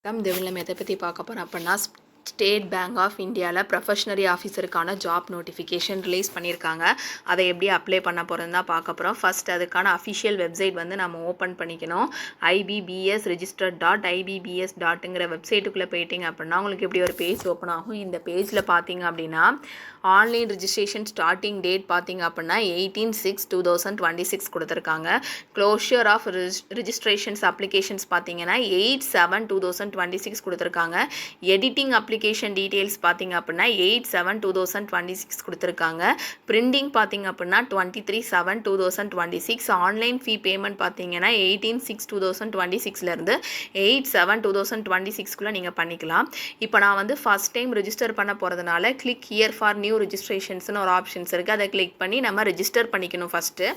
இந்த வீடியோவில் நம்ம எதை பற்றி பார்க்க போகிறோம் அப்படின்னா ஸ்டேட் பேங்க் ஆஃப் இந்தியாவில் ப்ரொஃபஷனரி ஆஃபீஸருக்கான ஜாப் நோட்டிஃபிகேஷன் ரிலீஸ் பண்ணியிருக்காங்க. அதை எப்படி அப்ளை பண்ண போகிறதுன்னு தான் பார்க்க போகிறோம். ஃபர்ஸ்ட் அதுக்கான அஃபிஷியல் வெப்சைட் வந்து நம்ம ஓப்பன் பண்ணிக்கணும். IBBS.ibbs.ங்கிற வெப்சைட்டுக்குள்ளே போயிட்டீங்க அப்படின்னா உங்களுக்கு இப்படி ஒரு பேஜ் ஓப்பன் ஆகும். இந்த பேஜில் பார்த்தீங்க அப்படின்னா ஆன்லைன் ரிஜிஸ்ட்ரேஷன் ஸ்டார்டிங் டேட் பார்த்தீங்க அப்படின்னா 18/6/2026 கொடுத்துருக்காங்க. க்ளோஷர் ஆஃப் ரிஜிஸ்ட்ரேஷன்ஸ் அப்ளிகேஷன்ஸ் பார்த்தீங்கன்னா 8/7/2026 கொடுத்துருக்காங்க. எடிட்டிங் அப்ளிகேஷன் டீட்டெயில்ஸ் பார்த்தீங்க அப்படின்னா 8/7/2026 கொடுத்துருக்காங்க. பிரிண்டிங் பார்த்தீங்க அப்படின்னா 23/7/2026. ஆன்லைன் ஃபீ பேமெண்ட் பார்த்தீங்கன்னா 18/6/2026லேருந்து 8/7/2026க்குள்ளே நீங்கள் பண்ணிக்கலாம். இப்போ நான் வந்து ஃபஸ்ட் டைம் ரிஜிஸ்டர் பண்ண போகிறதுனால கிளிக் ஹியர் ஃபார் நியூ ரிஜிஸ்ட்ரேஷன்ஸ்னு ஒரு ஆப்ஷன்ஸ் இருக்குது. அதை கிளிக் பண்ணி நம்ம ரிஜிஸ்டர் பண்ணிக்கணும். ஃபஸ்ட்டு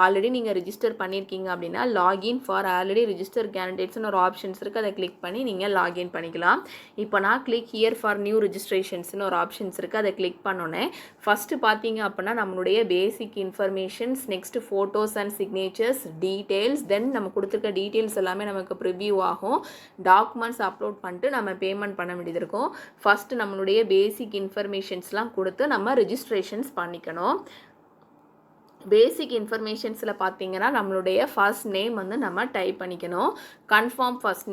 ஆல்ரெடி நீங்கள் ரிஜிஸ்டர் பண்ணியிருக்கீங்க அப்படின்னா லாகின் ஃபார் ஆல்ரெடி ரிஜிஸ்டர் கேண்டிடேட்ஸ்னு ஒரு ஆப்ஷன்ஸ் இருக்குது. அதை கிளிக் பண்ணி நீங்கள் லாகின் பண்ணிக்கலாம். இப்போ நான் கிளிக் ஹியர் ஃபார் நியூ ரிஜிஸ்ட்ரேஷன்ஸ்னு ஒரு ஆப்ஷன்ஸ் இருக்குது. அதை கிளிக் பண்ணோன்னே ஃபஸ்ட்டு பார்த்தீங்க அப்படின்னா நம்மளுடைய basic informations, next photos and signatures, details, then நம்ம கொடுத்துருக்க டீட்டெயில்ஸ் எல்லாமே நமக்கு ப்ரிவ்யூ ஆகும். டாக்குமெண்ட்ஸ் அப்லோட் பண்ணிட்டு நம்ம பேமெண்ட் பண்ண வேண்டியது இருக்கும். ஃபஸ்ட்டு நம்மளுடைய பேசிக் இன்ஃபர்மேஷன்ஸ்லாம் கொடுத்து நம்ம ரிஜிஸ்ட்ரேஷன்ஸ் பண்ணிக்கணும். பேசிக் இன்ஃபர்மேஷன்ஸில் பார்த்தீங்கன்னா நம்மளுடைய ஃபர்ஸ்ட் நேம் வந்து நம்ம டைப் பண்ணிக்கணும். கன்ஃபார்ம் ஃபர்ஸ்ட்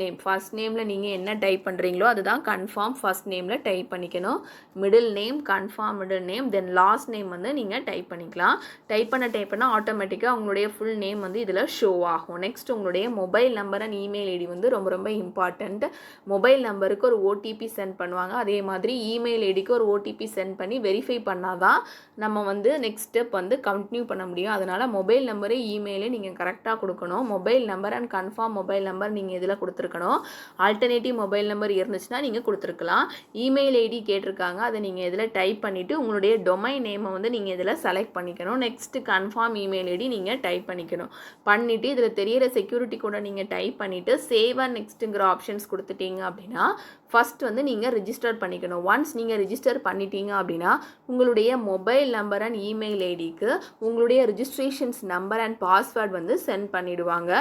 நேமில் நீங்கள் என்ன டைப் பண்ணுறீங்களோ அதுதான் கன்ஃபார்ம் ஃபர்ஸ்ட் நேமில் டைப் பண்ணிக்கணும். Middle name confirm middle name, then last name வந்து நீங்கள் டைப் பண்ணிக்கலாம். டைப் பண்ண ஆட்டோமேட்டிக்காக உங்களுடைய ஃபுல் நேம் வந்து இதில் ஷோ ஆகும். நெக்ஸ்ட் உங்களுடைய mobile number and email ID வந்து ரொம்ப ரொம்ப இம்பார்ட்டண்ட். மொபைல் நம்பருக்கு ஒரு ஓடிபி சென்ட் பண்ணுவாங்க. அதே மாதிரி இமெயில் ஐடிக்கு ஒரு ஓடிபி சென்ட் பண்ணி வெரிஃபை பண்ணால் தான் நம்ம வந்து நெக்ஸ்ட் ஸ்டெப் வந்து கண்டினியூ பண்ண முடியும். அதனால் மொபைல் நம்பரு இமெயிலே நீங்கள் கரெக்டாக கொடுக்கணும். Mobile number and confirm mobile number நீங்கள் இதில் கொடுத்துருக்கணும். ஆல்டர்னேட்டிவ் மொபைல் நம்பர் இருந்துச்சுன்னா நீங்கள் கொடுத்துருக்கலாம். இமெயில் ஐடி கேட்டிருக்காங்க, அதை நீங்கள் இதில் டைப் பண்ணிவிட்டு உங்களுடைய டொமைன் நேமை வந்து நீங்கள் இதில் செலக்ட் பண்ணிக்கணும். நெக்ஸ்ட்டு கன்ஃபார்ம் இமெயில் ஐடி நீங்கள் டைப் பண்ணிவிட்டு இதில் தெரியிற செக்யூரிட்டி கூட நீங்கள் டைப் பண்ணிவிட்டு சேவ் அண்ட் நெக்ஸ்ட்டுங்கிற ஆப்ஷன்ஸ் கொடுத்துட்டீங்க அப்படின்னா ஃபஸ்ட் வந்து நீங்கள் ரிஜிஸ்டர் பண்ணிக்கணும். ஒன்ஸ் நீங்கள் ரிஜிஸ்டர் பண்ணிட்டீங்க அப்படின்னா உங்களுடைய மொபைல் நம்பர் அண்ட் இமெயில் ஐடிக்கு உங்களுடைய ரிஜிஸ்ட்ரேஷன்ஸ் நம்பர் அண்ட் பாஸ்வேர்ட் வந்து சென்ட் பண்ணிவிடுவாங்க.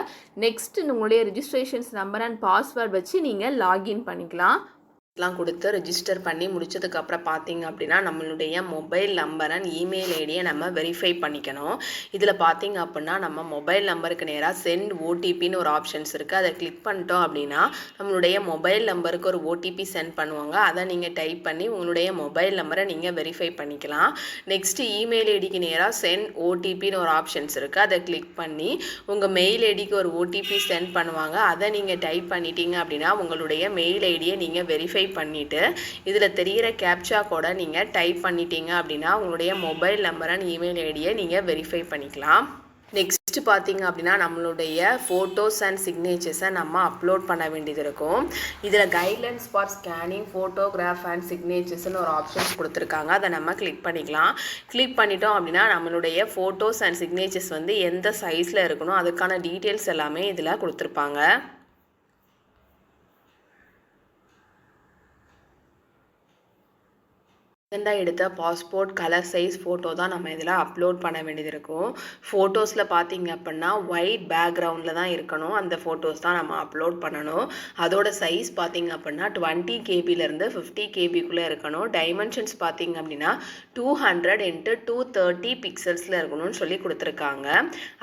நெக்ஸ்ட் உங்களுடைய ரிஜிஸ்ட்ரேஷன்ஸ் நம்பர் அண்ட் பாஸ்வேர்ட் வச்சு நீங்கள் லாகின் பண்ணிக்கலாம். எல்லாம் கொடுத்து ரிஜிஸ்டர் பண்ணி முடிச்சதுக்கப்புறம் பார்த்தீங்க அப்படின்னா நம்மளுடைய மொபைல் நம்பர் அண்ட் இமெயில் ஐடியை நம்ம வெரிஃபை பண்ணிக்கணும். இதில் பார்த்தீங்க அப்படின்னா நம்ம மொபைல் நம்பருக்கு நேராக சென்ட் ஓடிபின்னு ஒரு ஆப்ஷன்ஸ் இருக்குது. அதை கிளிக் பண்ணிட்டோம் அப்படின்னா நம்மளுடைய மொபைல் நம்பருக்கு ஒரு ஓடிபி சென்ட் பண்ணுவாங்க. அதை நீங்கள் டைப் பண்ணி உங்களுடைய மொபைல் நம்பரை நீங்கள் வெரிஃபை பண்ணிக்கலாம். நெக்ஸ்ட்டு இமெயில் ஐடிக்கு நேராக சென்ட் ஓடிபின்னு ஒரு ஆப்ஷன்ஸ் இருக்குது. அதை கிளிக் பண்ணி உங்கள் மெயில் ஐடிக்கு ஒரு ஓடிபி சென்ட் பண்ணுவாங்க. அதை நீங்கள் டைப் பண்ணிட்டீங்க அப்படின்னா உங்களுடைய மெயில் ஐடியை நீங்கள் வெரிஃபை பண்ணிட்டு இதில் தெரிகிற கேப்சா கோடை நீங்கள் டைப் பண்ணிட்டீங்க அப்படின்னா உங்களுடைய மொபைல் நம்பர் அண்ட் இமெயில் ஐடியை நீங்கள் வெரிஃபை பண்ணிக்கலாம். நெக்ஸ்ட் பார்த்தீங்க அப்படின்னா நம்மளுடைய ஃபோட்டோஸ் அண்ட் சிக்னேச்சர்ஸை நம்ம அப்லோட் பண்ண வேண்டியது இருக்கும். இதில் guidelines for scanning photograph and சிக்னேச்சர்ஸ்னு ஒரு ஆப்ஷன்ஸ் கொடுத்துருக்காங்க. அதை நம்ம கிளிக் பண்ணிக்கலாம். கிளிக் பண்ணிட்டோம் அப்படின்னா நம்மளுடைய ஃபோட்டோஸ் அண்ட் சிக்னேச்சர்ஸ் வந்து எந்த சைஸில் இருக்கணும் அதுக்கான டீட்டெயில்ஸ் எல்லாமே இதில் கொடுத்துருப்பாங்க. ரீசெண்டாக எடுத்த பாஸ்போர்ட் கலர் சைஸ் ஃபோட்டோ தான் நம்ம இதில் அப்லோட் பண்ண வேண்டியது இருக்கும். ஃபோட்டோஸில் பார்த்தீங்க அப்படின்னா ஒயிட் பேக்ரவுண்டில் தான் இருக்கணும். அந்த ஃபோட்டோஸ் தான் நம்ம அப்லோட் பண்ணணும். அதோட சைஸ் பார்த்தீங்க அப்படின்னா 20 கேபிலேருந்து 50 கேபிக்குள்ளே இருக்கணும். டைமென்ஷன்ஸ் பார்த்தீங்க அப்படின்னா 200 × 230 பிக்சல்ஸில் இருக்கணும்னு சொல்லி கொடுத்துருக்காங்க.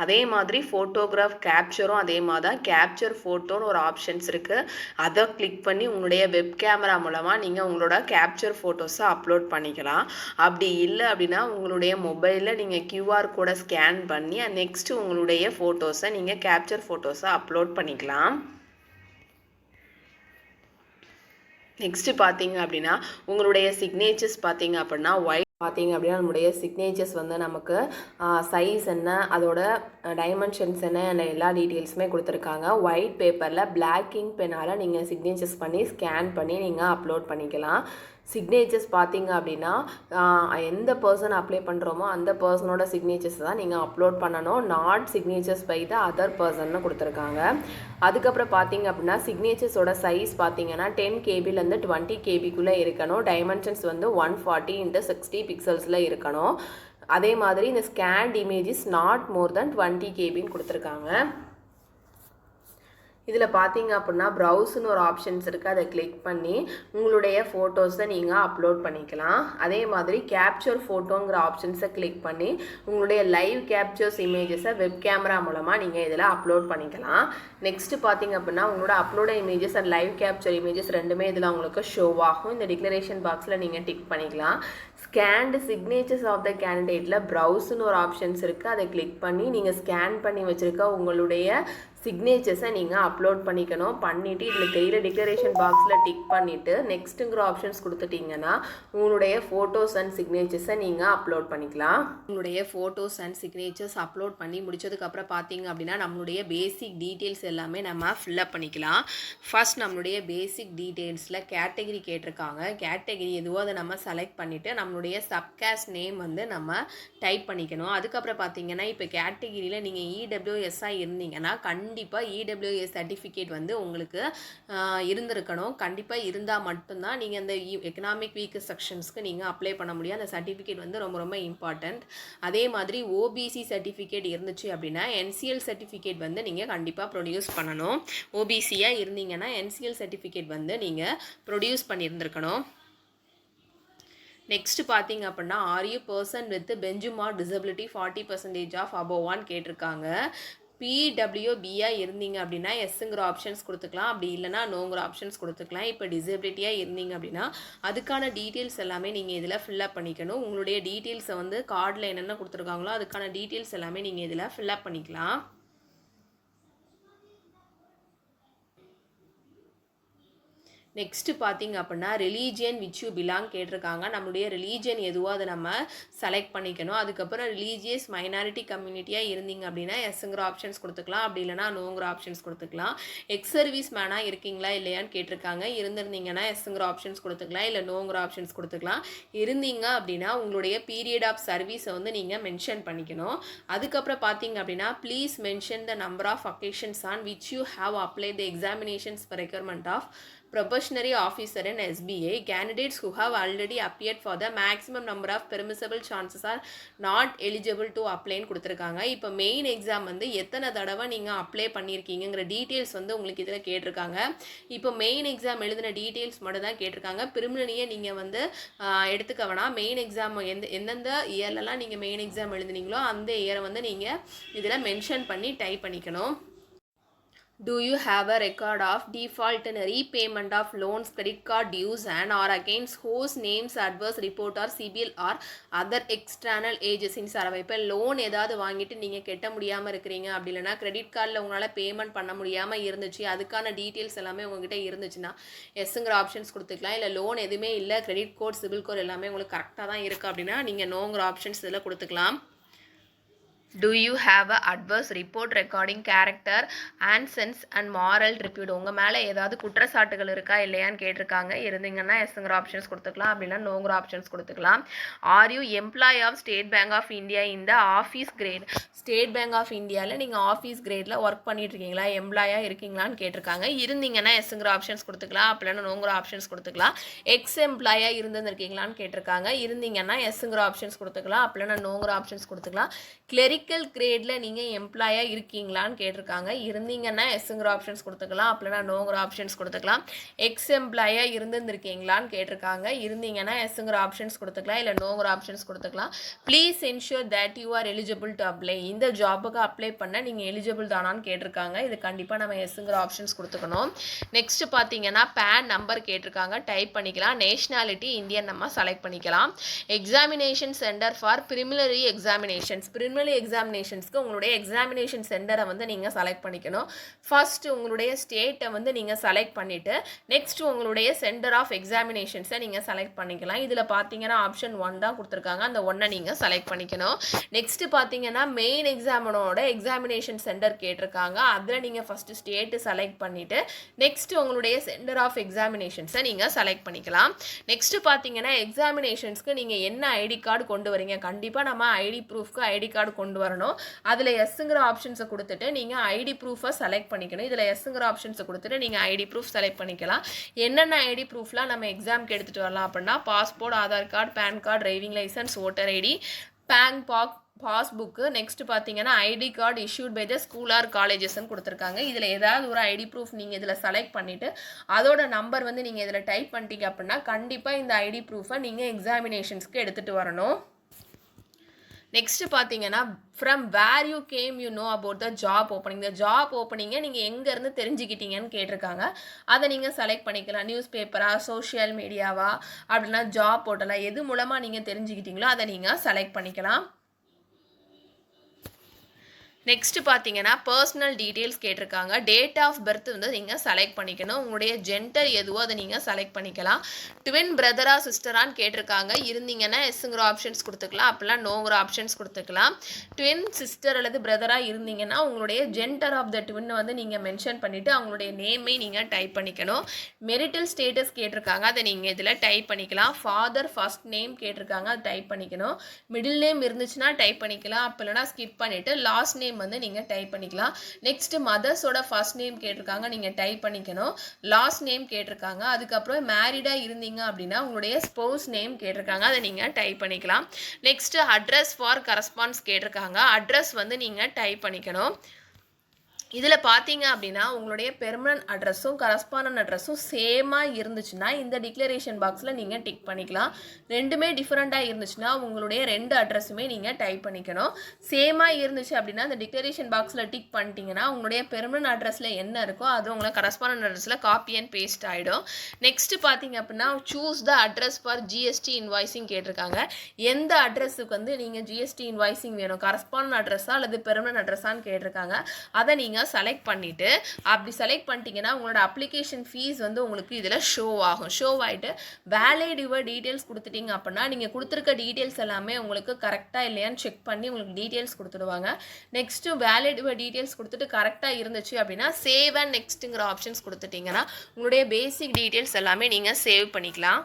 அதே மாதிரி ஃபோட்டோகிராஃப் கேப்சரும் அதே மாதிரி தான் கேப்சர் ஃபோட்டோன்னு ஒரு ஆப்ஷன்ஸ் இருக்குது. அதை கிளிக் பண்ணி உங்களுடைய வெப் கேமரா மூலமாக நீங்கள் உங்களோட கேப்சர் ஃபோட்டோஸை அப்லோட் பண்ணிக்கலாம். அப்படி இல்லை அப்படின்னா உங்களுடைய மொபைலில் நீங்கள் QR கோடை ஸ்கேன் பண்ணி நெக்ஸ்ட்டு உங்களுடைய ஃபோட்டோஸை நீங்கள் கேப்சர் ஃபோட்டோஸை அப்லோட் பண்ணிக்கலாம். நெக்ஸ்ட்டு பார்த்தீங்க அப்படின்னா உங்களுடைய சிக்னேச்சர்ஸ் பார்த்தீங்க அப்படின்னா பார்த்தீங்க அப்படின்னா நம்முடைய சிக்னேச்சர்ஸ் வந்து நமக்கு சைஸ் என்ன, அதோட டைமென்ஷன்ஸ் என்ன எல்லா டீட்டெயில்ஸுமே கொடுத்துருக்காங்க. ஒயிட் பேப்பரில் பிளாக் இங்க் பென்னால் நீங்கள் சிக்னேச்சர்ஸ் பண்ணி ஸ்கேன் பண்ணி நீங்கள் அப்லோட் பண்ணிக்கலாம். சிக்னேச்சர்ஸ் பார்த்தீங்க அப்படின்னா எந்த பர்சன் அப்ளை பண்ணுறோமோ அந்த பர்சனோட சிக்னேச்சர்ஸ் தான் நீங்கள் அப்லோட் பண்ணணும். Not signatures by the other பர்சன்னு கொடுத்துருக்காங்க. அதுக்கப்புறம் பார்த்தீங்க அப்படின்னா சிக்னேச்சர்ஸோட சைஸ் பார்த்தீங்கன்னா 10 கேபிலேருந்து 20 கேபிக்குள்ளே இருக்கணும். டைமென்ஷன்ஸ் வந்து 140 × 60 பிக்சல்ஸில் இருக்கணும். அதே மாதிரி இந்த ஸ்கேன்ட் இமேஜஸ் நாட் மோர் தென் 20 கேபின்னு கொடுத்துருக்காங்க. இதில் பார்த்தீங்க அப்படின்னா ப்ரௌஸ்னு ஒரு ஆப்ஷன்ஸ் இருக்குது, அதை கிளிக் பண்ணி உங்களுடைய ஃபோட்டோஸை நீங்கள் அப்லோட் பண்ணிக்கலாம். அதே மாதிரி கேப்சர் ஃபோட்டோங்கிற ஆப்ஷன்ஸை கிளிக் பண்ணி உங்களுடைய லைவ் கேப்சர்ஸ் இமேஜஸை வெப் கேமரா மூலமாக நீங்கள் இதில் அப்லோட் பண்ணிக்கலாம். நெக்ஸ்ட்டு பார்த்தீங்க அப்படின்னா உங்களோட அப்லோட images and live capture images ரெண்டுமே இதில் உங்களுக்கு ஷோ ஆகும். இந்த டிக்ளரேஷன் பாக்ஸில் நீங்கள் டிக் பண்ணிக்கலாம். ஸ்கேன்டு சிக்னேச்சர்ஸ் ஆஃப் த கேண்டிடேட்டில் ப்ரௌஸ்னு ஒரு ஆப்ஷன்ஸ் இருக்குது, அதை கிளிக் பண்ணி நீங்கள் ஸ்கேன் பண்ணி வச்சுருக்க உங்களுடைய சிக்னேச்சர்ஸை நீங்கள் அப்லோட் பண்ணிக்கணும். பண்ணிவிட்டு இதில் தெரியிற டிக்ளரேஷன் பாக்ஸில் டிக் பண்ணிவிட்டு நெக்ஸ்ட்டுங்கிற ஆப்ஷன்ஸ் கொடுத்துட்டிங்கன்னா உங்களுடைய ஃபோட்டோஸ் அண்ட் சிக்னேச்சர்ஸை நீங்கள் அப்லோட் பண்ணிக்கலாம். உங்களுடைய ஃபோட்டோஸ் அண்ட் சிக்னேச்சர்ஸ் அப்லோட் பண்ணி முடிச்சதுக்கப்புறம் பார்த்தீங்க அப்படின்னா நம்மளுடைய பேசிக் டீட்டெயில்ஸ் எல்லாமே நம்ம ஃபில்லப் பண்ணிக்கலாம். ஃபர்ஸ்ட் நம்மளுடைய பேசிக் டீட்டெயில்ஸில் கேட்டகரி கேட்டிருக்காங்க. கேட்டகரி எதுவோ அதை நம்ம செலக்ட் பண்ணிவிட்டு நம்மளுடைய சப்காஸ்ட் நேம் வந்து நம்ம டைப் பண்ணிக்கணும். அதுக்கப்புறம் பார்த்தீங்கன்னா இப்போ கேட்டகிரியில் நீங்கள் இடபிள்யூஎஸ்ஸாக இருந்தீங்கன்னா கண்டிப்பாக இடபிள்யூஎஸ் சர்டிஃபிகேட் வந்து உங்களுக்கு இருந்திருக்கணும். கண்டிப்பாக இருந்தால் மட்டும்தான் நீங்கள் அந்த எக்கனாமிக் வீக் செக்ஷன்ஸ்க்கு நீங்கள் அப்ளை பண்ண முடியும். அந்த சர்டிஃபிகேட் வந்து ரொம்ப ரொம்ப இம்பார்ட்டண்ட். அதே மாதிரி ஓபிசி சர்டிஃபிகேட் இருந்துச்சு அப்படின்னா என்சிஎல் சர்டிஃபிகேட் வந்து நீங்கள் கண்டிப்பாக ப்ரொடியூஸ் பண்ணணும். ஓபிசியாக இருந்தீங்கன்னா என்சிஎல் சர்டிஃபிகேட் வந்து நீங்கள் ப்ரொடியூஸ் பண்ணியிருந்திருக்கணும். நெக்ஸ்ட் பார்த்தீங்க அப்படின்னா are you person with benchmark disability 40% of அபோவான்னு கேட்டிருக்காங்க. பிடபிள்யூபியாக இருந்தீங்க அப்படின்னா எஸ்ஸுங்கிற ஆப்ஷன்ஸ் கொடுத்துக்கலாம், அப்படி இல்லைனா நோங்கிற ஆப்ஷன்ஸ் கொடுத்துக்கலாம். இப்போ டிசபிலிட்டியாக இருந்தீங்க அப்படின்னா அதுக்கான டீட்டெயில்ஸ் எல்லாமே நீங்கள் இதில் ஃபில்லப் பண்ணிக்கணும். உங்களுடைய டீட்டெயில்ஸை வந்து கார்டில் என்னென்ன கொடுத்துருக்காங்களோ அதுக்கான டீட்டெயில்ஸ் எல்லாமே நீங்கள் இதில் ஃபில்லப் பண்ணிக்கலாம். நெக்ஸ்ட்டு பார்த்தீங்க அப்படின்னா ரிலீஜியன் விச் யூ பிலாங் கேட்டிருக்காங்க. நம்மளுடைய ரிலீஜியன் எதுவோ அதை நம்ம செலக்ட் பண்ணிக்கணும். அதுக்கப்புறம் ரிலீஜியஸ் மைனாரிட்டி கம்யூனிட்டியாக இருந்தீங்க அப்படின்னா எஸ்ங்கிற ஆப்ஷன்ஸ் கொடுத்துக்கலாம், அப்படி இல்லைனா நோங்கிற ஆப்ஷன்ஸ் கொடுத்துக்கலாம். எக்ஸ் சர்வீஸ் மேனாக இருக்கீங்களா இல்லையான்னு கேட்டிருக்காங்க. இருந்திருந்தீங்கன்னா எஸ்ங்கிற ஆப்ஷன்ஸ் கொடுத்துக்கலாம், இல்லை நோங்கிற ஆப்ஷன்ஸ் கொடுத்துக்கலாம். இருந்தீங்க அப்படின்னா உங்களுடைய பீரியட் ஆஃப் சர்வீஸை வந்து நீங்கள் மென்ஷன் பண்ணிக்கணும். அதுக்கப்புறம் பார்த்தீங்க அப்படின்னா please mention the number of occasions on which you have apply the examinations for requirement of probationary officer in SBA. Candidates who have already appeared for the maximum number of permissible chances are not eligible to apply கொடுத்துருக்காங்க. இப்போ main exam வந்து எத்தனை தடவை நீங்கள் apply பண்ணியிருக்கீங்கிற details வந்து உங்களுக்கு இதில் கேட்டிருக்காங்க. இப்போ மெயின் எக்ஸாம் எழுதின டீட்டெயில்ஸ் மட்டும் தான் கேட்டிருக்காங்க. பிரிமினரியை நீங்கள் வந்து எடுத்துக்க வேணாம். மெயின் எக்ஸாம் எந்தெந்த இயர்லலாம் நீங்கள் மெயின் எக்ஸாம் எழுதுனீங்களோ அந்த இயரை வந்து நீங்கள் இதில் மென்ஷன் பண்ணி டைப் பண்ணிக்கணும். Do you have a record of default and repayment of loans, credit card dues and or against whose names adverse report or CBL or other external agencies are இப்போ loan ஏதாவது வாங்கிட்டு நீங்கள் கட்ட முடியாமல் இருக்கிறீங்க, அப்படி இல்லைனா கிரெடிட் கார்டில் உங்களால் பேமெண்ட் பண்ண முடியாமல் இருந்துச்சு, அதுக்கான டீட்டெயில்ஸ் எல்லாமே உங்ககிட்ட இருந்துச்சுன்னா எஸ்ங்கிற ஆப்ஷன்ஸ் கொடுத்துக்கலாம். இல்லை லோன் எதுவுமே இல்லை, கிரெடிட் கோட் சிபில் கோட் எல்லாமே உங்களுக்கு கரெக்டாக தான் இருக்குது அப்படின்னா நீங்கள் நோங்கிற ஆப்ஷன்ஸ் இதில் கொடுத்துக்கலாம். Do you have a adverse report regarding character and sense and moral repute? உங்கள் மேலே ஏதாவது குற்றச்சாட்டுகள் இருக்கா இல்லையான்னு கேட்டிருக்காங்க. இருந்தீங்கன்னா எஸ்ங்கிற ஆப்ஷன்ஸ் கொடுத்துக்கலாம், அப்படின்னா நோங்கிற ஆப்ஷன்ஸ் கொடுத்துக்கலாம். Are you employ of State Bank of India இந்த office grade? State Bank of இந்தியாவில் நீங்கள் ஆஃபீஸ் கிரேடில் ஒர்க் பண்ணிட்டு இருக்கீங்களா, எம்ப்ளாயாக இருக்கீங்களான்னு கேட்டிருக்காங்க. இருந்தீங்கன்னா எஸ்ங்கிற ஆப்ஷன்ஸ் கொடுத்துக்கலாம், அப்படின்னா நோங்கிற ஆப்ஷன்ஸ் கொடுத்துக்கலாம். எக்ஸ் எம்ப்ளாயாக இருந்துருக்கீங்களான்னு கேட்டிருக்காங்க. இருந்தீங்கன்னா எஸ்ங்கிற ஆப்ஷன்ஸ் கொடுத்துக்கலாம், அப்படின்னா நோங்கிற ஆப்ஷன்ஸ் கொடுத்துக்கலாம். கிளரிக்கல் கிரேடில் நீங்கள் எம்ப்ளாயாக இருக்கீங்களான்னு கேட்டிருக்காங்க. இருந்தீங்கன்னா எஸ்ங்கிற ஆப்ஷன்ஸ் கொடுத்துக்கலாம், அப்படின்னா நோங்கிற ஆப்ஷன்ஸ் கொடுத்துக்கலாம். எக்ஸ் எம்ப்ளாயாக இருந்துருக்கீங்களான்னு கேட்டிருக்காங்க. இருந்தீங்கன்னா எஸ்ங்கிற ஆப்ஷன்ஸ் கொடுத்துக்கலாம், இல்லை நோங்கிற ஆப்ஷன்ஸ் கொடுத்துக்கலாம். Please ensure that you are eligible to apply. இந்த ஜாபுக்கு அப்ளை பண்ண நீங்கள் எலிஜிபிள் தானான்னு கேட்டிருக்காங்க. இது கண்டிப்பாக நம்ம எஸ்ங்கிற ஆப்ஷன்ஸ் கொடுத்துக்கணும். நெக்ஸ்ட் பார்த்தீங்கன்னா பேன் நம்பர் கேட்டிருக்காங்க, டைப் பண்ணிக்கலாம். நேஷ்னாலிட்டி இந்தியன் நம்ம செலக்ட் பண்ணிக்கலாம். Examination centre for preliminary examinations. Preliminary எக்ஸாமினேஷன்ஸ்க்கு உங்களுடைய எக்ஸாமினேஷன் சென்டரை வந்து நீங்கள் செலக்ட் பண்ணிக்கணும். ஃபர்ஸ்ட் உங்களுடைய ஸ்டேட்டை வந்து நீங்கள் செலக்ட் பண்ணிவிட்டு நெக்ஸ்ட் உங்களுடைய சென்டர் ஆஃப் எக்ஸாமினேஷன்ஸை நீங்கள் செலக்ட் பண்ணிக்கலாம். இதில் பார்த்தீங்கன்னா ஆப்ஷன் 1 தான் கொடுத்துருக்காங்க, அந்த 1 நீங்கள் செலக்ட் பண்ணிக்கணும். நெக்ஸ்ட் பார்த்தீங்கன்னா மெயின் எக்ஸாமினோட எக்ஸாமினேஷன் சென்டர் கேட்டிருக்காங்க. அதில் நீங்கள் ஃபஸ்ட்டு ஸ்டேட்டு செலக்ட் பண்ணிவிட்டு நெக்ஸ்ட் உங்களுடைய சென்டர் ஆஃப் எக்ஸாமினேஷன்ஸை நீங்கள் செலக்ட் பண்ணிக்கலாம். நெக்ஸ்ட் பார்த்தீங்கன்னா எக்ஸாமினேஷன்ஸ்க்கு நீங்கள் என்ன ஐடி கார்டு கொண்டு வரீங்க, கண்டிப்பாக நம்ம ஐடி ப்ரூஃப்க்கு ஐடி கார்டு கொண்டு வரணும். அதில் எஸ்ங்கிற ஆப்ஷன்ஸை கொடுத்துட்டு நீங்கள் ஐடி ப்ரூஃபை செலக்ட் பண்ணிக்கணும். இதில் எஸ்ங்கிற ஆப்ஷன்ஸை கொடுத்துட்டு நீங்கள் ஐடி ப்ரூஃப் செலக்ட் பண்ணிக்கலாம். என்னென்ன ஐடி ப்ரூஃப்லாம் நம்ம எக்ஸாம்க்கு எடுத்துகிட்டு வரலாம் அப்படின்னா passport, Aadhaar card, PAN card, driving licence, voter ID, bank பாக் பாஸ்புக்கு, நெக்ஸ்ட் பார்த்தீங்கன்னா ID card issued by the school or காலேஜஸ்ன்னு கொடுத்துருக்காங்க. இதில் ஏதாவது ஒரு ஐடி ப்ரூஃப் நீங்கள் இதில் செலக்ட் பண்ணிவிட்டு அதோட நம்பர் வந்து நீங்கள் இதில் டைப் பண்ணிட்டீங்க அப்படின்னா கண்டிப்பாக இந்த ஐடி ப்ரூஃபை நீங்கள் எக்ஸாமினேஷன்ஸ்க்கு எடுத்துகிட்டு வரணும். நெக்ஸ்ட் பார்த்தீங்கன்னா from where you came you know about the job opening. இந்த ஜாப் ஓப்பனிங்கை நீங்கள் எங்கேருந்து தெரிஞ்சுக்கிட்டீங்கன்னு கேட்டிருக்காங்க. அதை நீங்கள் செலக்ட் பண்ணிக்கலாம். நியூஸ் பேப்பரா, சோஷியல் மீடியாவா, அப்படின்னா ஜாப் போர்ட்டலா, எது மூலமாக நீங்கள் தெரிஞ்சுக்கிட்டீங்களோ அதை நீங்கள் செலக்ட் பண்ணிக்கலாம். நெக்ஸ்ட் பார்த்தீங்கன்னா பர்சனல் டீட்டெயில்ஸ் கேட்டிருக்காங்க. டேட் ஆஃப் பர்த் வந்து நீங்கள் செலக்ட் பண்ணிக்கணும். உங்களுடைய ஜெண்டர் எதுவோ அதை நீங்கள் செலக்ட் பண்ணிக்கலாம். ட்வின் பிரதரா சிஸ்டரான்னு கேட்டிருக்காங்க. இருந்தீங்கன்னா எஸ்ங்கிற ஆப்ஷன்ஸ் கொடுத்துக்கலாம், அப்படிலாம் நோங்கிற ஆப்ஷன்ஸ் கொடுத்துக்கலாம். ட்வின் சிஸ்டர் அல்லது பிரதரா இருந்தீங்கன்னா உங்களுடைய ஜெண்டர் ஆஃப் த ட்வின் வந்து நீங்கள் மென்ஷன் பண்ணிவிட்டு அவங்களுடைய நேமை நீங்கள் டைப் பண்ணிக்கணும். மெரிட்டல் ஸ்டேட்டஸ் கேட்டிருக்காங்க, அதை நீங்கள் இதில் டைப் பண்ணிக்கலாம். ஃபாதர் ஃபர்ஸ்ட் நேம் கேட்டிருக்காங்க, அதை டைப் பண்ணிக்கணும். மிடில் நேம் இருந்துச்சுன்னா டைப் பண்ணிக்கலாம், அப்போ இல்லைனா ஸ்கிப் பண்ணிவிட்டு லாஸ்ட் நேம் வந்து நீங்கள் டைப் பண்ணிக்கலாம். நெக்ஸ்ட் மதர்ஸோட ஃபர்ஸ்ட் நேம் கேட்டிருக்காங்க, நீங்கள் டைப் பண்ணிக்கணும். லாஸ்ட் நேம் கேட்டிருக்காங்க. அதுக்கப்புறம் மேரிடாக இருந்தீங்க அப்படின்னா உங்களுடைய ஸ்பௌஸ் நேம் கேட்டிருக்காங்க, அதை நீங்கள் டைப் பண்ணிக்கலாம். நெக்ஸ்ட் அட்ரஸ் ஃபார் கரஸ்பான்ஸ் கேட்டிருக்காங்க. அட்ரஸ் வந்து நீங்கள் டைப் பண்ணிக்கணும். இதில் பார்த்தீங்க அப்படின்னா உங்களுடைய பெர்மனன்ட் அட்ரஸும் கரஸ்பாண்டன்ட் அட்ரஸும் சேமாக இருந்துச்சுன்னா இந்த டிக்ளரேஷன் பாக்ஸில் நீங்கள் டிக் பண்ணிக்கலாம். ரெண்டுமே டிஃப்ரெண்ட்டாக இருந்துச்சுன்னா உங்களுடைய ரெண்டு அட்ரஸுமே நீங்கள் டைப் பண்ணிக்கணும். சேமாக இருந்துச்சு அப்படின்னா இந்த டிக்ளரேஷன் பாக்ஸில் டிக் பண்ணிட்டீங்கன்னா உங்களுடைய பெர்மனன்ட் அட்ரஸில் என்ன இருக்கோ அது உங்களை கரஸ்பாண்டன்ட் அட்ரஸில் காப்பி அண்ட் பேஸ்ட் ஆகிடும். நெக்ஸ்ட் பார்த்தீங்க அப்படின்னா choose the address for GST invoicing கேட்டிருக்காங்க. எந்த அட்ரஸுக்கு வந்து நீங்கள் ஜிஎஸ்டி இன்வாய்ஸிங் வேணும், கரஸ்பாண்டன்ட் அட்ரஸா அல்லது பெர்மனன்ட் அட்ரஸான்னு கேட்டிருக்காங்க. அதை நீங்கள் செலக்ட் பண்ணிவிட்டு அப்படி செலக்ட் பண்ணிட்டீங்கன்னா உங்களோட அப்ளிகேஷன் ஃபீஸ் வந்து உங்களுக்கு இதில் ஷோ ஆகும். ஷோ ஆகிட்டு வேலிட் யுவர் டீட்டெயில்ஸ் கொடுத்துட்டீங்க அப்படின்னா நீங்கள் கொடுத்துருக்க டீட்டெயில்ஸ் எல்லாமே உங்களுக்கு கரெக்டாக இல்லையான்னு செக் பண்ணி உங்களுக்கு டீட்டெயில்ஸ் கொடுத்துடுவாங்க. நெக்ஸ்ட்டு வேலிட் யுவர் டீட்டெயில்ஸ் கொடுத்துட்டு கரெக்டாக இருந்துச்சு அப்படின்னா சேவ் அண்ட் நெக்ஸ்ட்டுங்கிற ஆப்ஷன்ஸ் கொடுத்துட்டிங்கன்னா உங்களுடைய பேசிக் டீட்டெயில்ஸ் எல்லாமே நீங்கள் சேவ் பண்ணிக்கலாம்.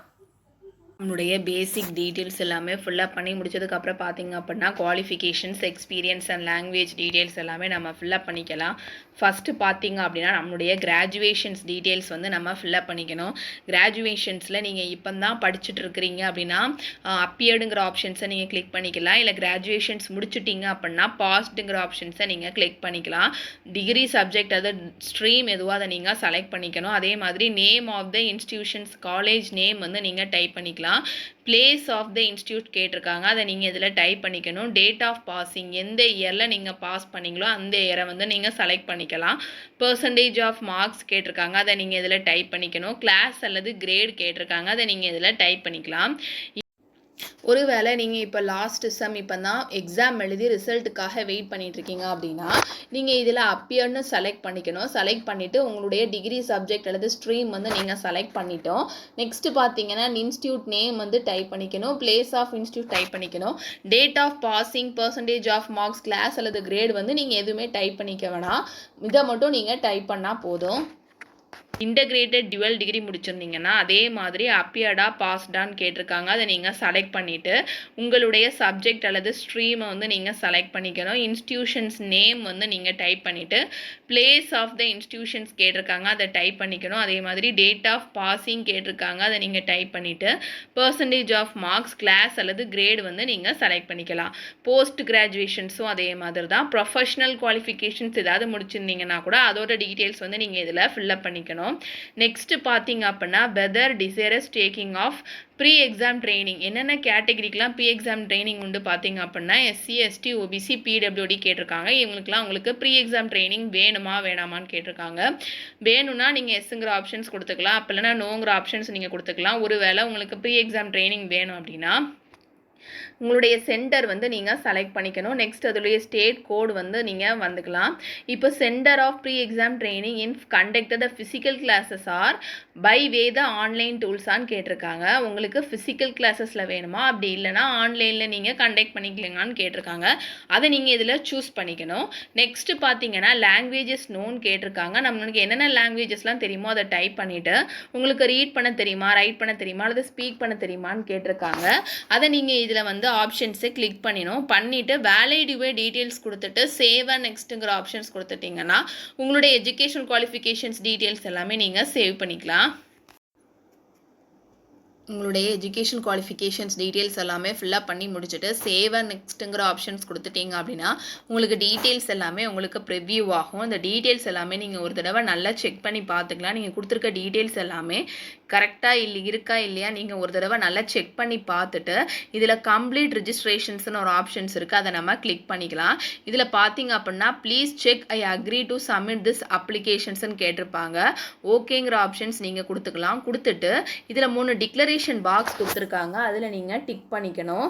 நம்மளுடைய பேசிக் டீட்டெயில்ஸ் எல்லாமே ஃபில்லப் பண்ணி முடிச்சதுக்கப்புறம் பார்த்தீங்க அப்படின்னா qualifications, experience and language details எல்லாமே நம்ம ஃபில்லப் பண்ணிக்கலாம். ஃபஸ்ட்டு பார்த்தீங்க அப்படின்னா நம்மளுடைய கிராஜுவேஷன்ஸ் டீட்டெயில்ஸ் வந்து நம்ம ஃபில்லப் பண்ணிக்கணும். கிராஜுவேஷன்ஸில் நீங்கள் இப்போ தான் படிச்சுட்டு இருக்கிறீங்க அப்படின்னா அப்பியர்டுங்கிற ஆப்ஷன்ஸை நீங்கள் கிளிக் பண்ணிக்கலாம். இல்லை கிராஜுவேஷன்ஸ் முடிச்சுட்டிங்க அப்படின்னா பாஸ்டுங்கிற ஆப்ஷன்ஸை நீங்கள் கிளிக் பண்ணிக்கலாம். டிகிரி சப்ஜெக்ட் அது ஸ்ட்ரீம் எதுவோ அதை நீங்கள் செலக்ட் பண்ணிக்கணும். அதே மாதிரி name of the institutions college name வந்து நீங்கள் டைப் பண்ணிக்கலாம். பிளேஸ் ஆஃப் த இன்ஸ்டியூட் கேட்டிருக்காங்க, அதை நீங்கள் இதில் டைப் பண்ணிக்கணும். டேட் ஆஃப் பாசிங் எந்த இயரில் நீங்கள் பாஸ் பண்ணீங்களோ அந்த இயரை வந்து நீங்கள் செலக்ட் பண்ணிக்கலாம். பெர்சன்டேஜ் ஆஃப் மார்க்ஸ் கேட்டிருக்காங்க, அதை நீங்கள் இதில் டைப் பண்ணிக்கணும். கிளாஸ் அல்லது கிரேட் கேட்டிருக்காங்க, அதை நீங்கள் இதில் டைப் பண்ணிக்கலாம். ஒருவேளை நீங்கள் இப்போ லாஸ்ட் செம் இப்போ தான் எக்ஸாம் எழுதி ரிசல்ட்டுக்காக வெயிட் பண்ணிகிட்ருக்கீங்க அப்படின்னா நீங்கள் இதில் அப்பியர்னு செலக்ட் பண்ணிக்கணும். செலக்ட் பண்ணிவிட்டு உங்களுடைய டிகிரி சப்ஜெக்ட் அல்லது ஸ்ட்ரீம் வந்து நீங்கள் செலக்ட் பண்ணிட்டோம். நெக்ஸ்ட்டு பார்த்தீங்கன்னா இன்ஸ்டியூட் நேம் வந்து டைப் பண்ணிக்கணும். பிளேஸ் ஆஃப் இன்ஸ்டியூட் டைப் பண்ணிக்கணும். Date of passing, percentage of marks, class அல்லது கிரேட் வந்து நீங்கள் எதுவுமே டைப் பண்ணிக்க வேணாம். இதை மட்டும் நீங்கள் டைப் பண்ணால் போதும். இன்டகிரேட்டட் டுவெல் டிகிரி முடிச்சிருந்தீங்கன்னா அதே மாதிரி அப்பியர்டா பாஸ்டான்னு கேட்டிருக்காங்க, அதை நீங்கள் செலக்ட் பண்ணிவிட்டு உங்களுடைய சப்ஜெக்ட் அல்லது ஸ்ட்ரீமை வந்து நீங்கள் செலக்ட் பண்ணிக்கணும். இன்ஸ்டிடியூஷன்ஸ் நேம் வந்து நீங்கள் டைப் பண்ணிவிட்டு பிளேஸ் ஆஃப் த இன்ஸ்டிடியூஷன்ஸ் கேட்டிருக்காங்க, அதை டைப் பண்ணிக்கணும். அதே மாதிரி டேட் ஆஃப் பாசிங் கேட்டிருக்காங்க, அதை நீங்கள் டைப் பண்ணிவிட்டு பர்சன்டேஜ் ஆஃப் மார்க்ஸ், கிளாஸ் அல்லது கிரேட் வந்து நீங்கள் செலக்ட் பண்ணிக்கலாம். போஸ்ட் கிராஜுவேஷன்ஸும் அதே மாதிரி தான். ப்ரொஃபஷனல் குவாலிஃபிகேஷன்ஸ் ஏதாவது முடிச்சிருந்தீங்கன்னா கூட அதோட டீட்டெயில்ஸ் வந்து நீங்கள் இதில் ஃபில்லப் பண்ணிக்கணும். நெக்ஸ்ட் பார்த்தீங்க அப்படின்னா whether desirous taking of pre exam training, என்னென்ன கேட்டகரிக்கெலாம் ப்ரீ எக்ஸாம் ட்ரைனிங் உண்டு பார்த்தீங்க அப்படின்னா எஸ்சி, எஸ்டி, ஓபிசி, பிடபிள்யூடி கேட்டிருக்காங்க. இவங்களுக்குலாம் உங்களுக்கு ப்ரீ எக்ஸாம் ட்ரைனிங் வேணுமா வேணாமான்னு கேட்டிருக்காங்க. வேணும்னா நீங்கள் எஸ்ங்கிற ஆப்ஷன்ஸ் கொடுத்துக்கலாம், அப்போ இல்லைனா நோங்கிற ஆப்ஷன்ஸ் நீங்கள் கொடுத்துக்கலாம். ஒருவேளை உங்களுக்கு ப்ரீ எக்ஸாம் ட்ரைனிங் வேணும் அப்படின்னா உங்களுடைய சென்டர் வந்து நீங்கள் செலக்ட் பண்ணிக்கணும். நெக்ஸ்ட் அதோடைய ஸ்டேட் கோட் வந்து நீங்கள் வந்துக்கலாம். இப்போ centre of pre exam training in conducted the physical classes or by way the online டூல்ஸான்னு கேட்டிருக்காங்க. உங்களுக்கு ஃபிசிக்கல் கிளாஸஸில் வேணுமா, அப்படி இல்லைனா ஆன்லைனில் நீங்கள் கண்டக்ட் பண்ணிக்கலாங்கன்னு கேட்டிருக்காங்க. அதை நீங்கள் இதில் சூஸ் பண்ணிக்கணும். நெக்ஸ்ட் பார்த்தீங்கன்னா லாங்குவேஜஸ் நோன் கேட்டிருக்காங்க. நம்மளுக்கு என்னென்ன லாங்குவேஜஸ்லாம் தெரியுமோ அதை டைப் பண்ணிவிட்டு உங்களுக்கு ரீட் பண்ண தெரியுமா, ரைட் பண்ண தெரியுமா அல்லது ஸ்பீக் பண்ண தெரியுமான்னு கேட்டிருக்காங்க. அதை நீங்கள் இதில் வந்து ஆப்ஷன்ஸை கிளிக் பண்ணிவிட்டு வேலிட் யுவர் டீட்டெயில்ஸ் கொடுத்துட்டு சேவ் அண்ட் நெக்ஸ்ட்டுங்கிற ஆப்ஷன்ஸ் கொடுத்துட்டிங்கன்னா உங்களுடைய எஜுகேஷன் குவாலிஃபிகேஷன்ஸ் டீட்டெயில்ஸ் எல்லாமே நீங்கள் சேவ் பண்ணிக்கலாம். உங்களுடைய எஜுகேஷன் குவாலிஃபிகேஷன்ஸ் டீட்டெயில்ஸ் எல்லாமே ஃபில்லப் பண்ணி முடிச்சுட்டு சேவ் அண்ட் நெக்ஸ்ட்டுங்கிற ஆப்ஷன்ஸ் கொடுத்துட்டீங்க அப்படின்னா உங்களுக்கு டீட்டெயில்ஸ் எல்லாமே உங்களுக்கு ப்ரிவ்யூ ஆகும். இந்த டீட்டெயில்ஸ் எல்லாமே நீங்கள் ஒரு தடவை நல்லா செக் பண்ணி பார்த்துக்கலாம். நீங்கள் கொடுத்துருக்க டீட்டெயில்ஸ் எல்லாமே கரெக்டாக இருக்கா இல்லையா நீங்கள் ஒரு தடவை நல்லா செக் பண்ணி பார்த்துட்டு இதில் கம்ப்ளீட் ரிஜிஸ்ட்ரேஷன்ஸ்னு ஒரு ஆப்ஷன்ஸ் இருக்குது, அதை நம்ம கிளிக் பண்ணிக்கலாம். இதில் பார்த்தீங்க அப்படின்னா please check I agree to submit this அப்ளிகேஷன்ஸ்ன்னு கேட்டிருப்பாங்க. ஓகேங்கிற ஆப்ஷன்ஸ் நீங்கள் கொடுத்துக்கலாம். கொடுத்துட்டு இதில் 3 டிக்ளரேஷன் பாக்ஸ் கொடுத்துருக்காங்க, அதில் நீங்கள் டிக் பண்ணிக்கணும்.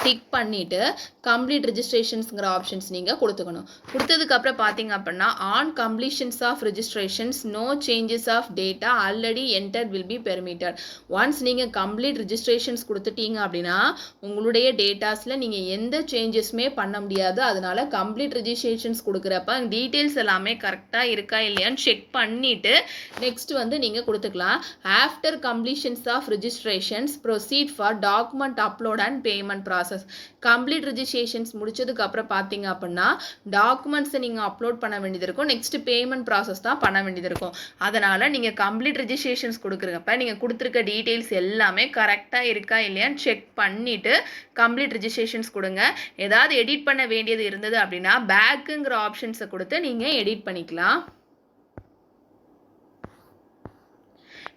டிக் பண்ணிவிட்டு கம்ப்ளீட் ரிஜிஸ்ட்ரேஷன்ஸுங்கிற ஆப்ஷன்ஸ் நீங்கள் கொடுத்துக்கணும். கொடுத்ததுக்கப்புறம் பார்த்தீங்க அப்படின்னா on completions of registrations no changes of data already entered will be permitted. Once நீங்கள் கம்ப்ளீட் ரிஜிஸ்ட்ரேஷன்ஸ் கொடுத்துட்டீங்க அப்படின்னா உங்களுடைய டேட்டாஸில் நீங்கள் எந்த சேஞ்சஸுமே பண்ண முடியாது. அதனால கம்ப்ளீட் ரிஜிஸ்ட்ரேஷன்ஸ் கொடுக்குறப்ப டீட்டெயில்ஸ் எல்லாமே கரெக்டாக இருக்கா இல்லையான்னு செக் பண்ணிவிட்டு நெக்ஸ்ட் நீங்கள் கொடுத்துக்கலாம். After completions of registrations proceed for document upload and payment process. Complete registrations முடிச்சதுக்கு அப்புறம் பார்த்தீங்க அப்படின்னா டாக்குமெண்ட்ஸை நீங்கள் அப்லோட் பண்ண வேண்டியது இருக்கும். நெக்ஸ்ட் பேமெண்ட் ப்ராசஸ் தான் பண்ண வேண்டியது இருக்கும். அதனால் நீங்கள் கம்ப்ளீட் ரிஜிஸ்ட்ரேஷன்ஸ் கொடுக்குறப்ப நீங்கள் கொடுத்துருக்க டீட்டெயில்ஸ் எல்லாமே கரெக்டாக இருக்கா இல்லையான்னு செக் பண்ணிவிட்டு கம்ப்ளீட் ரிஜிஸ்ட்ரேஷன்ஸ் கொடுங்க. ஏதாவது எடிட் பண்ண வேண்டியது இருந்தது அப்படின்னா பேக்குங்கிற ஆப்ஷன்ஸை கொடுத்து நீங்கள் எடிட் பண்ணிக்கலாம்.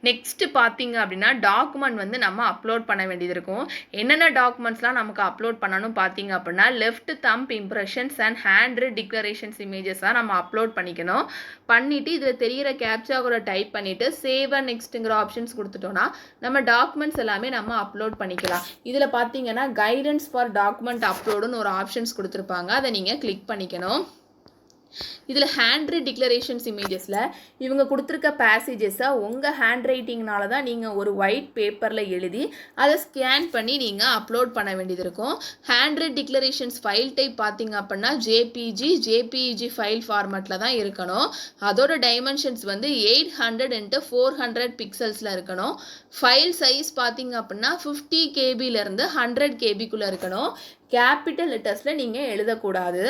நெக்ஸ்ட்டு பார்த்தீங்க அப்படின்னா டாக்குமெண்ட் நம்ம அப்லோட் பண்ண வேண்டியது இருக்கும். என்னென்ன டாக்குமெண்ட்ஸ்லாம் நமக்கு அப்லோட் பண்ணணும் பார்த்தீங்க அப்படின்னா left thumb impressions and handwritten declarations இமேஜஸாக நம்ம அப்லோட் பண்ணிக்கணும். பண்ணிவிட்டு இதில் தெரிகிற கேப்சா கூட டைப் பண்ணிவிட்டு சேவ் அண்ட் நெக்ஸ்ட்டுங்கிற ஆப்ஷன்ஸ் கொடுத்துட்டோன்னா நம்ம டாக்குமெண்ட்ஸ் எல்லாமே நம்ம அப்லோட் பண்ணிக்கலாம். இதில் பார்த்தீங்கன்னா கைடன்ஸ் ஃபார் டாக்குமெண்ட் அப்லோடுன்னு ஒரு ஆப்ஷன்ஸ் கொடுத்துருப்பாங்க, அதை நீங்கள் கிளிக் பண்ணிக்கணும். இதில் ஹேண்ட் ரைட் டிக்ளரேஷன்ஸ் இமேஜஸில் இவங்க கொடுத்துருக்க பேசேஜஸை உங்கள் ஹேண்ட் ரைட்டிங்னால தான் நீங்கள் ஒரு ஒயிட் பேப்பரில் எழுதி அதை ஸ்கேன் பண்ணி நீங்கள் அப்லோட் பண்ண வேண்டியது இருக்கும். Hand right declarations file type பார்த்தீங்க அப்படின்னா ஜேபிஇஜி ஃபைல் ஃபார்மேட்டில் தான் இருக்கணும். அதோட டைமென்ஷன்ஸ் 800 × 400 பிக்சல்ஸில் இருக்கணும். ஃபைல் சைஸ் பார்த்தீங்க அப்படின்னா 50 KBலேருந்து 100 KBக்குள்ளே இருக்கணும். கேபிட்டல் லெட்டர்ஸில் நீங்கள் எழுதக்கூடாது.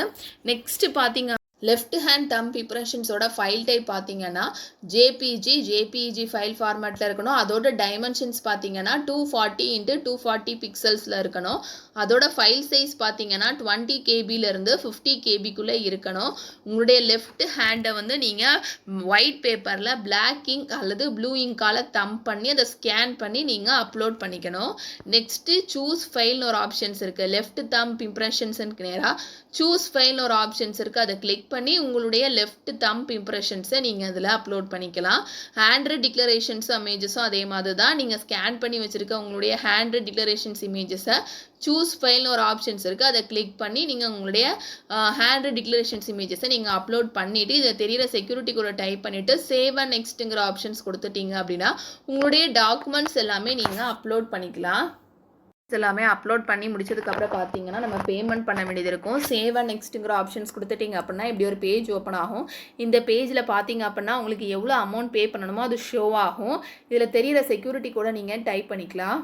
நெக்ஸ்ட்டு பார்த்தீங்க லெஃப்ட் ஹேண்ட் தம்ப் இம்ப்ரெஷன்ஸோட ஃபைல் டைப் பார்த்தீங்கன்னா ஜேபிஇஜி ஃபைல் ஃபார்மேட்டில் இருக்கணும். அதோட டைமென்ஷன்ஸ் பார்த்தீங்கன்னா 240 × 240 பிக்சல்ஸில் இருக்கணும். அதோட ஃபைல் சைஸ் பார்த்தீங்கன்னா 20 KBலேருந்து 50 KBக்குள்ளே இருக்கணும். உங்களுடைய லெஃப்ட் ஹேண்டை நீங்கள் ஒயிட் பேப்பரில் பிளாக் இங்க் அல்லது ப்ளூ இங்கால் தம்ப் பண்ணி அதை ஸ்கேன் பண்ணி நீங்கள் அப்லோட் பண்ணிக்கணும். நெக்ஸ்ட்டு சூஸ் ஃபைல்னு ஒரு ஆப்ஷன்ஸ் இருக்குது. லெஃப்ட் தம்ப் இம்ப்ரெஷன்ஸுக்கு நேராக சூஸ் ஃபைல்னு ஒரு ஆப்ஷன்ஸ் இருக்குது, அதை கிளிக் பண்ணி உங்களுடைய லெஃப்ட் தம்ப் இம்ப்ரெஷன்ஸை நீங்கள் அதில் அப்லோட் பண்ணிக்கலாம். ஹேண்ட் ரைட் டிக்ளரேஷன்ஸும் இமேஜஸும் அதே மாதிரி தான். நீங்கள் ஸ்கேன் பண்ணி வச்சுருக்க உங்களுடைய ஹேண்ட் ரைட் டிக்ளரேஷன்ஸ் இமேஜஸை சூஸ் ஃபைல்னு ஒரு ஆப்ஷன்ஸ் இருக்குது, அதை கிளிக் பண்ணி நீங்கள் உங்களுடைய ஹேண்ட் ரைட் டிக்ளரேஷன்ஸ் இமேஜஸை நீங்கள் அப்லோட் பண்ணிவிட்டு இதை தெரியிற செக்யூரிட்டி கூட டைப் பண்ணிவிட்டு சேவ் அண்ட் நெக்ஸ்ட்டுங்கிற ஆப்ஷன்ஸ் கொடுத்துட்டீங்க அப்படின்னா உங்களுடைய டாக்குமெண்ட்ஸ் எல்லாமே நீங்கள் அப்லோட் பண்ணிக்கலாம். எல்லாமே அப்லோட் பண்ணி முடிச்சதுக்கப்புறம் பார்த்தீங்கன்னா நம்ம பேமெண்ட் பண்ண வேண்டியது இருக்கும். சேவ் அண்ட் நெக்ஸ்ட்டுங்கிற ஆப்ஷன்ஸ் கொடுத்துட்டிங்க அப்படின்னா இப்படி ஒரு பேஜ் ஓப்பன் ஆகும். இந்த பேஜில் பார்த்தீங்க அப்படின்னா உங்களுக்கு எவ்வளோ அமௌண்ட் பே பண்ணணுமோ அது ஷோ ஆகும். இதில் தெரிகிற செக்யூரிட்டி கூட நீங்கள் டைப் பண்ணிக்கலாம்.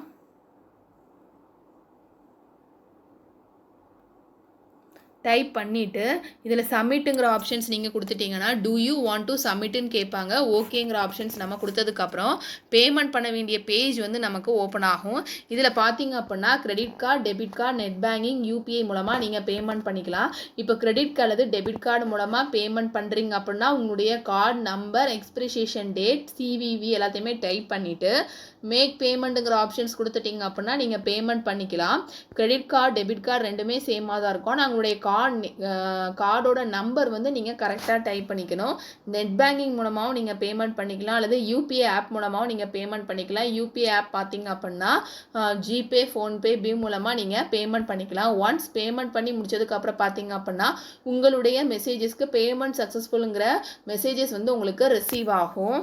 டைப் பண்ணிவிட்டு இதில் சப்மிட்டுங்கிற ஆப்ஷன்ஸ் நீங்கள் கொடுத்துட்டிங்கன்னா டூ யூ வாண்ட் டு சப்மிட்டுன்னு கேட்பாங்க. ஓகேங்கிற ஆப்ஷன்ஸ் நம்ம கொடுத்ததுக்கப்புறம் பேமெண்ட் பண்ண வேண்டிய பேஜ் நமக்கு ஓப்பன் ஆகும். இதில் பார்த்தீங்க அப்படின்னா credit card, debit card, net banking, UPI மூலமாக நீங்கள் பேமெண்ட் பண்ணிக்கலாம். இப்போ கிரெடிட் கார்டு அல்லது டெபிட் கார்டு மூலமாக பேமெண்ட் பண்ணுறீங்க அப்படின்னா உங்களுடைய card number, expression date, CVV எல்லாத்தையுமே டைப் பண்ணிவிட்டு மேக் பேமெண்ட்டுங்கிற ஆப்ஷன்ஸ் கொடுத்துட்டிங்க அப்படின்னா நீங்கள் பேமெண்ட் பண்ணிக்கலாம். கிரெடிட் கார்டு, டெபிட் கார்டு ரெண்டுமே சேமாக தான் இருக்கும். நாங்களுடைய கார்டோட நம்பர் நீங்கள் கரெக்டாக டைப் பண்ணிக்கணும். நெட் பேங்கிங் மூலமாகவும் நீங்கள் பேமெண்ட் பண்ணிக்கலாம் அல்லது UPI ஆப் மூலமாகவும் நீங்கள் பேமெண்ட் பண்ணிக்கலாம். UPI ஆப் பார்த்தீங்க அப்படின்னா ஜிபே, ஃபோன்பே, பீம் மூலமாக நீங்கள் பேமெண்ட் பண்ணிக்கலாம். ஒன்ஸ் பேமெண்ட் பண்ணி முடிச்சதுக்கப்புறம் பார்த்தீங்க அப்படின்னா உங்களுடைய மெசேஜஸ்க்கு பேமெண்ட் சக்ஸஸ்ஃபுல்லுங்கிற மெசேஜஸ் உங்களுக்கு ரிசீவ் ஆகும்.